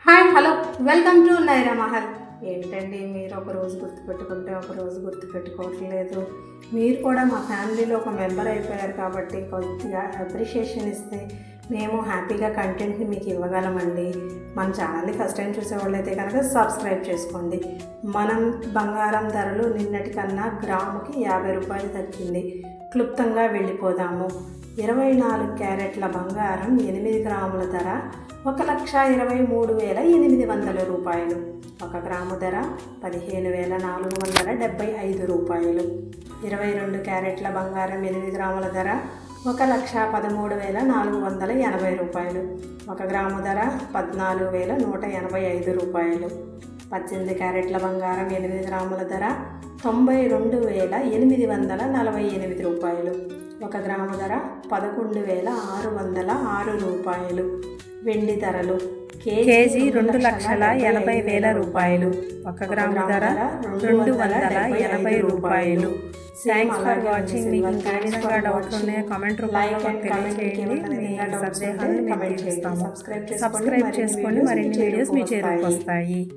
Hi hello welcome to Naira Mahal. ఏంటండి మీరు ఒక రోజు గుర్తుపెట్టుకుంటే ఒక రోజు గుర్తుపెట్టుకోవట్లేదు. మీరు కూడా మా ఫ్యామిలీలో ఒక మెంబర్ అయిపోయారు కాబట్టి కొద్దిగా అప్రిషియేషన్ ఇస్తే మేము హ్యాపీగా కంటెంట్ని మీకు ఇవ్వగలమండి. మన ఛానల్ని ఫస్ట్ టైం చూసేవాళ్ళు అయితే కనుక సబ్స్క్రైబ్ చేసుకోండి. మనం బంగారం ధరలు నిన్నటి కన్నా గ్రాముకి 50 రూపాయలు తగ్గింది. క్లుప్తంగా వెళ్ళిపోదాము. 24 క్యారెట్ల బంగారం 8 గ్రాముల ధర 1,23,800 రూపాయలు. 1 గ్రాము ధర 15,475 రూపాయలు. 22 క్యారెట్ల బంగారం 8 గ్రాముల ధర 1,13,480 రూపాయలు. 1 గ్రాము ధర 14,185 రూపాయలు. 18 క్యారెట్ల బంగారం 8 గ్రాముల ధర 92,848 రూపాయలు. 1 గ్రాము ధర 11,606 రూపాయలు. వెండి ధరలు కేజీ 2,80,000 రూపాయలు. 1 గ్రాము ధర 280 రూపాయలు. Thanks for watching. మీకు ఇంకా విధంగా డౌట్లు ఉన్నాయో కామెంట్ రూపంలో తెలియజేయండి. మీ సందేహాలను మేము తీరుస్తాము. సబ్స్క్రైబ్ చేసుకోండి. మరిన్ని వీడియోస్ మీ చేరుకు వస్తాయి.